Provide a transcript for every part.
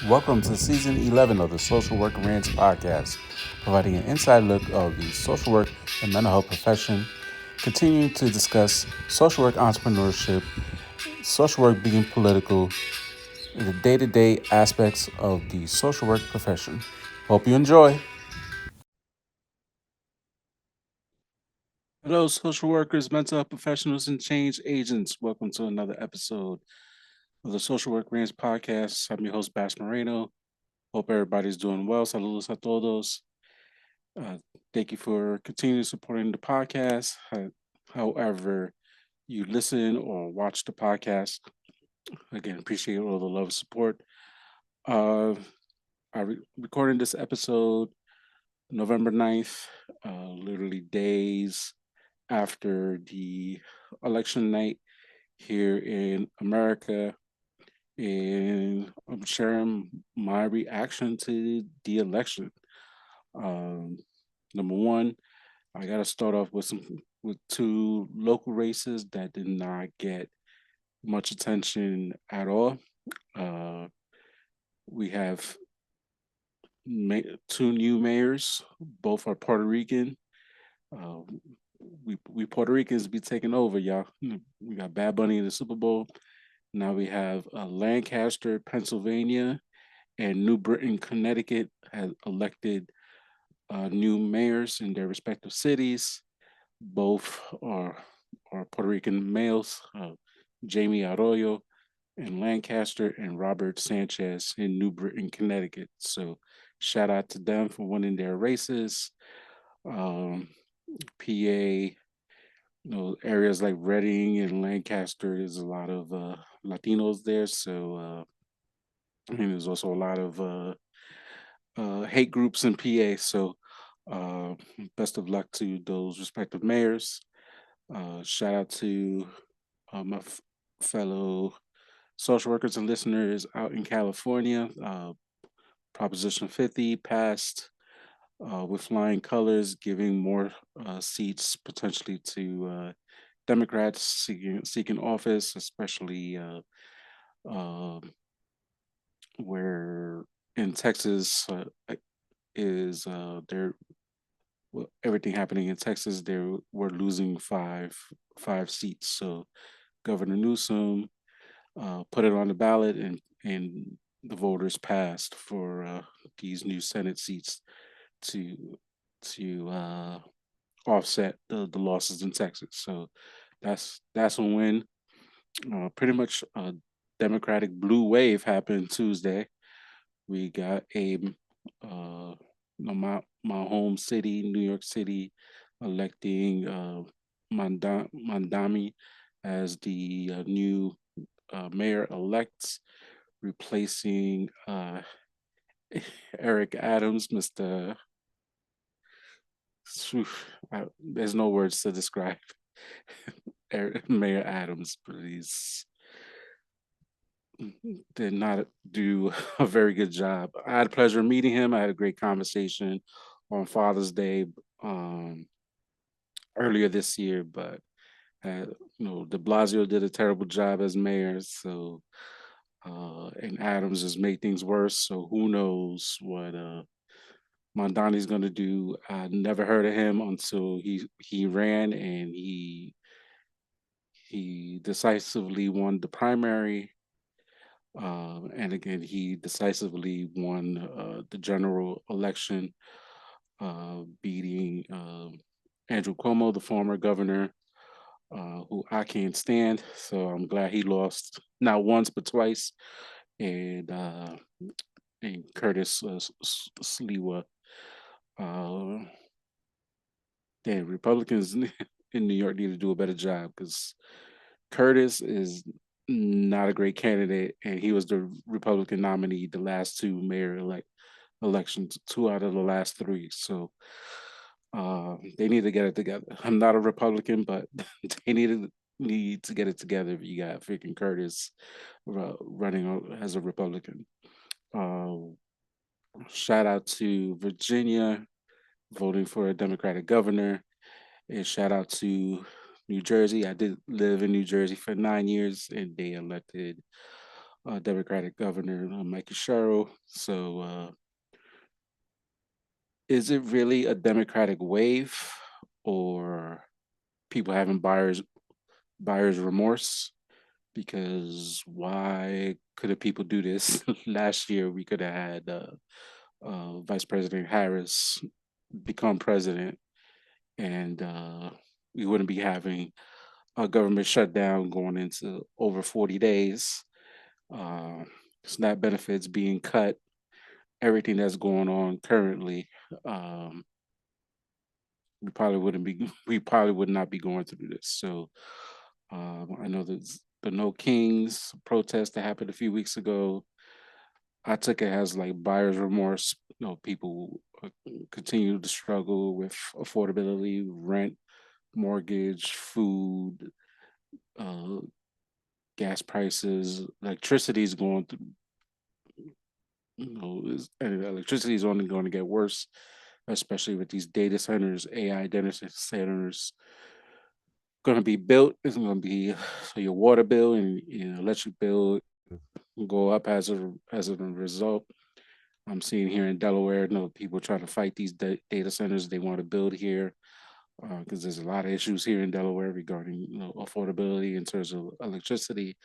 Welcome to season 11 of the Social Work Rants podcast, providing an inside look of the social work and mental health profession, continuing to discuss social work entrepreneurship, social work being political, and the day to day aspects of the social work profession. Hope you enjoy. Hello, social workers, mental health professionals, and change agents. Welcome to another episode of the Social Work Rants podcast. I'm your host, Bash Moreno. Hope everybody's doing well. Saludos a todos. Uh, Thank you for continuing supporting the podcast. However, you listen or watch the podcast, again, appreciate all the love and support. Uh, recording this episode November 9th, literally days after the election night here in America. And I'm sharing my reaction to the election. Um, Number one, I got to start off with two local races that did not get much attention at all. Uh, we have two new mayors, both are Puerto Rican. Uh, we Puerto Ricans be taking over, y'all. We got Bad Bunny in the Super Bowl. Now we have Lancaster, Pennsylvania, and New Britain, Connecticut has elected new mayors in their respective cities. Both are Puerto Rican males, Jamie Arroyo in Lancaster and Robert Sanchez in New Britain, Connecticut. So shout out to them for winning their races. PA, areas like Reading and Lancaster, there's a lot of Latinos there. So there's also a lot of hate groups in PA. So uh, best of luck to those respective mayors. Shout out to my fellow social workers and listeners out in California. Proposition 50 passed with flying colors, giving more seats potentially to Democrats seeking office, especially uh, where in Texas is there everything happening in Texas. They were losing five seats. So Governor Newsom put it on the ballot, and the voters passed for these new Senate seats to offset the losses in Texas. So that's a win. Pretty much a Democratic blue wave happened Tuesday. We got a my home city, New York City, electing Mandami as the new mayor elect, replacing Eric Adams, Mr. There's no words to describe Mayor Adams, but he's did not do a very good job. I had a pleasure meeting him. I had a great conversation on Father's Day um, earlier this year, but De Blasio did a terrible job as mayor, so and Adams just made things worse. So who knows what Mondani's going to do? I never heard of him until he ran and he decisively won the primary. And again, he decisively won the general election, beating Andrew Cuomo, the former governor, who I can't stand. So I'm glad he lost not once but twice. And Curtis Sliwa. Uh, Damn, Republicans in New York need to do a better job because Curtis is not a great candidate, and he was the Republican nominee the last two mayor elections, two out of the last three. So they need to get it together. I'm not a Republican, but they need to get it together. If you got freaking Curtis running as a Republican. Uh, Shout out to Virginia voting for a Democratic governor. And shout out to New Jersey. I did live in New Jersey for 9 years, and they elected Democratic Governor Mike Sherrill. So, is it really a Democratic wave, or people having buyer's remorse? Because why couldn't people do this last year? We could have had Vice President Harris become president, and we wouldn't be having a government shutdown going into over 40 days. Uh, SNAP benefits being cut, everything that's going on currently. Um, we probably would not be going through this. So I know the No Kings protest that happened a few weeks ago. I took it as like buyer's remorse. People continue to struggle with affordability, rent, mortgage, food, uh, gas prices, electricity is going through. And electricity is only going to get worse, especially with these data centers, AI data centers going to be built. It's going to be so your water bill and your electric bill go up as a result. I'm seeing here in Delaware, people trying to fight these data centers they want to build here because there's a lot of issues here in Delaware regarding affordability in terms of electricity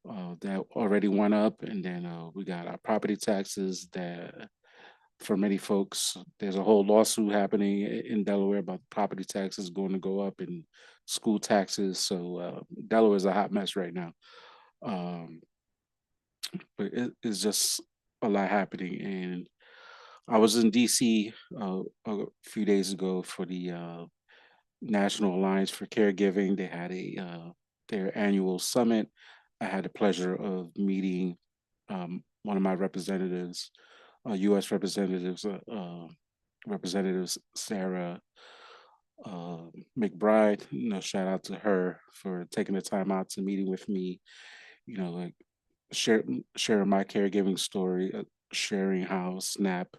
that already went up, and then we got our property taxes that for many folks there's a whole lawsuit happening in Delaware about property taxes going to go up and school taxes. So Delaware is a hot mess right now. Um, but it's just a lot happening. And I was in DC a few days ago for the National Alliance for Caregiving. They had their annual summit. I had the pleasure of meeting one of my representatives, U.S. representatives, Representative Sarah McBride. Shout out to her for taking the time out to meeting with me. Like share, sharing my caregiving story, sharing how SNAP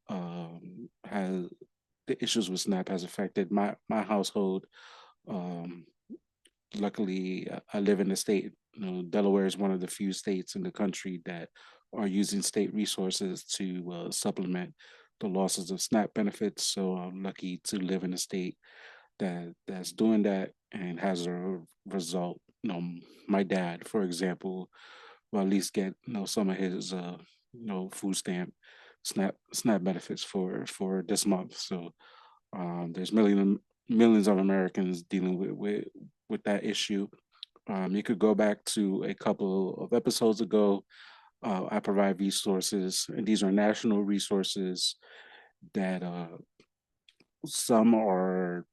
has the issues with SNAP has affected my household. Um, Luckily, I live in a state. Delaware is one of the few states in the country that are using state resources to supplement the losses of SNAP benefits. So I'm lucky to live in a state that's doing that and has a result. My dad, for example, will at least get some of his food stamp SNAP benefits for this month. So there's millions of Americans dealing with that issue. You could go back to a couple of episodes ago. I provide resources, and these are national resources that some are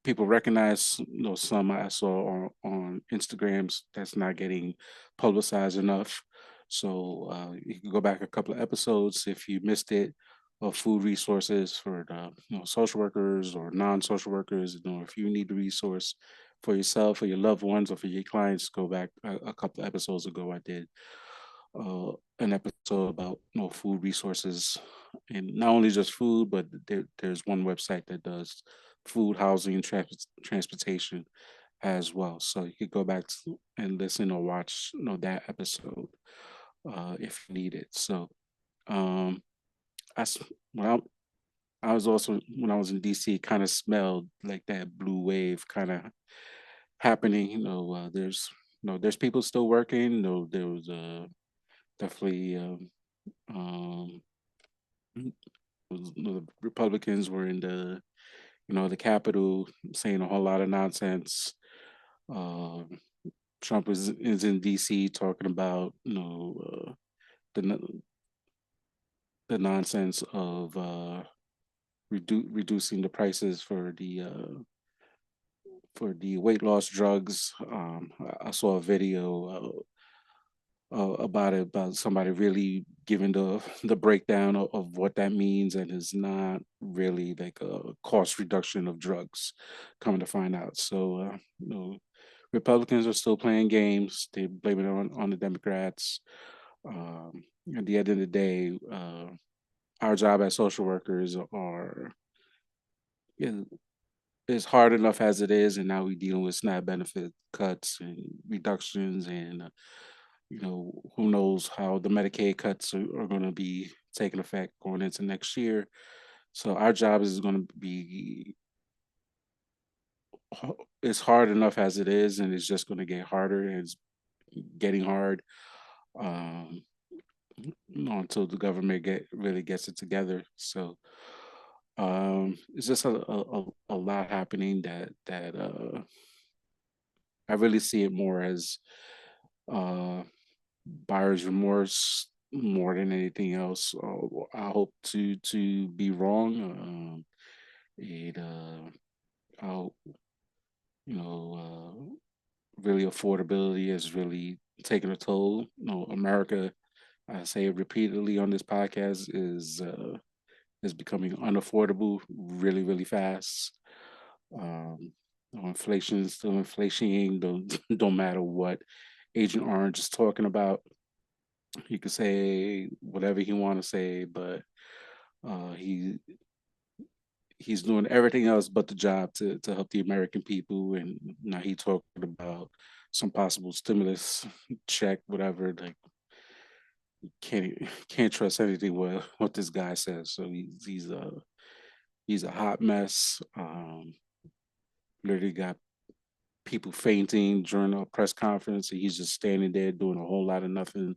people recognize. Some I saw on Instagrams that's not getting publicized enough. So you can go back a couple of episodes if you missed it, of food resources for the social workers or non-social workers. If you need the resource for yourself or your loved ones or for your clients, go back a couple of episodes ago. I did an episode about food resources, and not only just food, but there's one website that does food, housing, and transportation as well. So you could go back and listen or watch that episode if you need it. So um, I s- when I was also when I was in DC, kind of smelled like that blue wave kind of happening. There's people still working. There was definitely um, the Republicans were in the Capitol saying a whole lot of nonsense. Um, Trump is in D.C. talking about the the nonsense of reducing the prices for the weight loss drugs. I saw a video about somebody really giving the breakdown of what that means, and it's not really like a cost reduction of drugs. Coming to find out, so Republicans are still playing games. They blame it on the Democrats. At the end of the day, our job as social workers are it's hard enough as it is, and now we're dealing with SNAP benefit cuts and reductions, and who knows how the Medicaid cuts are going to be taking effect going into next year. So our job is going to be it's hard enough as it is, and it's just going to get harder, and it's getting hard. Um, until the government really gets it together. So it's just a lot happening that I really see it more as uh, buyer's remorse more than anything else. I hope to be wrong. It I hope, really affordability is really taking a toll. America, I say it repeatedly on this podcast, is becoming unaffordable really, really fast. Um, inflation is still inflationing. Don't matter what Agent Orange is talking about. He could say whatever he want to say, but he he's doing everything else but the job to help the American people. And now he talking about some possible stimulus check, whatever. Like can't trust anything what this guy says. So he's a hot mess. Literally got people fainting during a press conference, and he's just standing there doing a whole lot of nothing,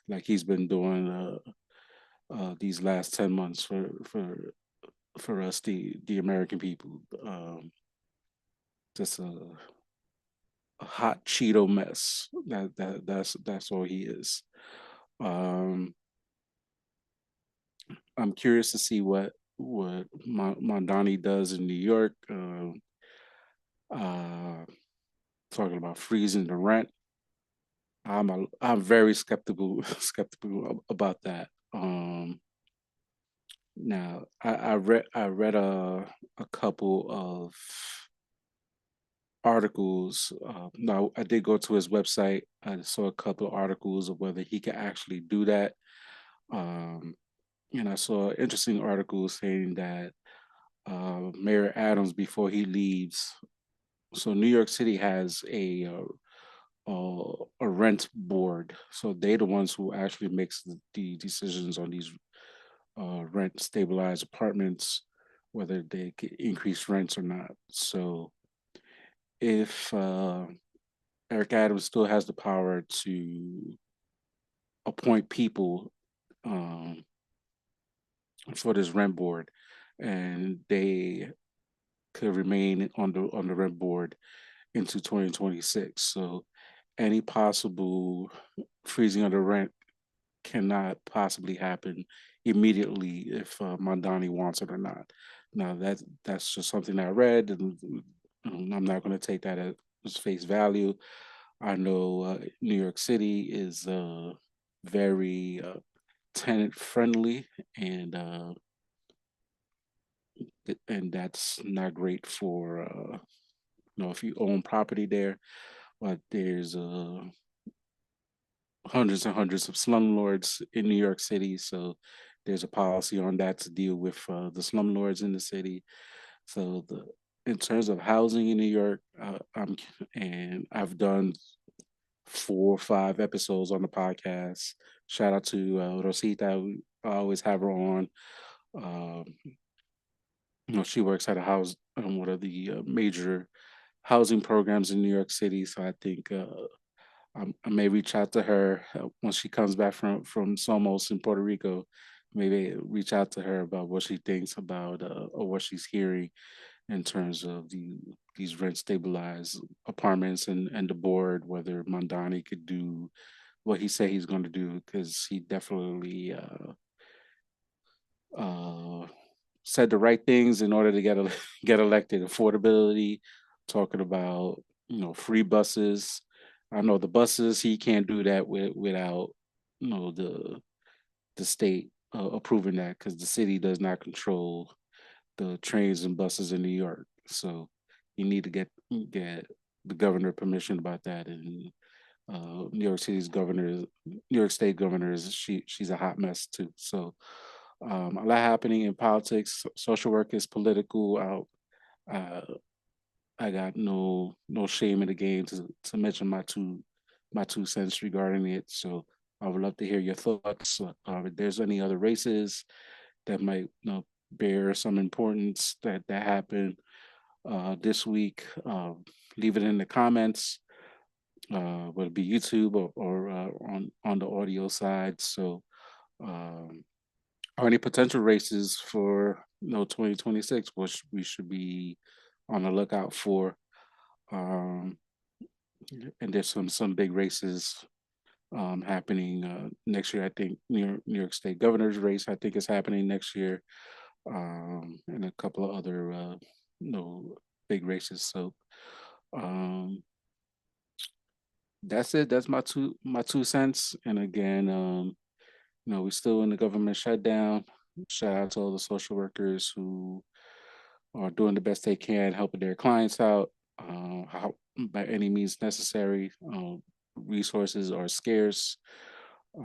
like he's been doing these last 10 months for us, the American people. Just a hot Cheeto mess. That's all he is. Um, I'm curious to see what Mondani does in New York. Uh, talking about freezing the rent. I'm very skeptical about that. Now I read a couple of articles. Now I did go to his website. I saw a couple of articles of whether he could actually do that. Um, and I saw an interesting article saying that Mayor Adams, before he leaves, so New York City has a rent board, so they're the ones who actually makes the decisions on these rent stabilized apartments, whether they could increase rents or not. So if Eric Adams still has the power to appoint people um, for this rent board, and they could remain on the rent board into 2026. So any possible freezing of the rent cannot possibly happen immediately if Mondani wants it or not. Now that's just something I read, and I'm not going to take that as face value. I know New York City is very tenant friendly, and and that's not great for if you own property there. But there's hundreds and hundreds of slumlords in New York City, so there's a policy on that to deal with the slumlords in the city. So the in terms of housing in New York, I've done 4 or 5 episodes on the podcast. Shout out to Rosita. I always have her on. Um, she works at a house one of the major housing programs in New York City. So I think I may reach out to her once she comes back from Somos in Puerto Rico. Maybe reach out to her about what she thinks about or what she's hearing in terms of these rent stabilized apartments and the board, whether Mondani could do what he said he's going to do, because he definitely uh, said the right things in order to get elected. Affordability, talking about free buses. I know the buses he can't do that without the state approving that, because the city does not control the trains and buses in New York. So you need to get the governor permission about that. And New York City's governor, New York State governor, she's a hot mess too. So a lot happening in politics. Social work is political. I got no shame in the game to mention my 2 cents regarding it. So I would love to hear your thoughts. If there's any other races that might bear some importance that happened this week, leave it in the comments. Whether it be YouTube or on the audio side. So, um, are any potential races for 2026, which we should be on the lookout for? Um, and there's some big races happening next year. I think New York State governor's race, I think, is happening next year, and a couple of other you know big races. So um, that's it. That's my two cents. And again, we're still in the government shutdown. Shout out to all the social workers who are doing the best they can, helping their clients out, how by any means necessary. Resources are scarce.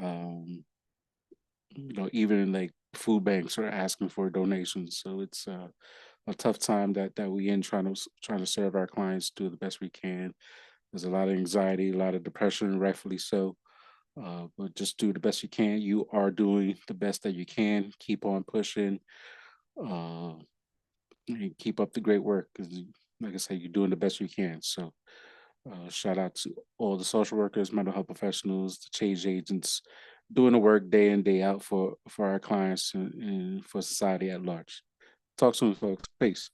Um, even like food banks are asking for donations, so it's a tough time that we in trying to serve our clients, do the best we can. There's a lot of anxiety, a lot of depression, rightfully so. But just do the best you can. You are doing the best that you can. Keep on pushing. Uh, and keep up the great work because, like I said, you're doing the best you can. So, shout out to all the social workers, mental health professionals, the change agents, doing the work day in day out for our clients and for society at large. Talk soon, folks. Peace.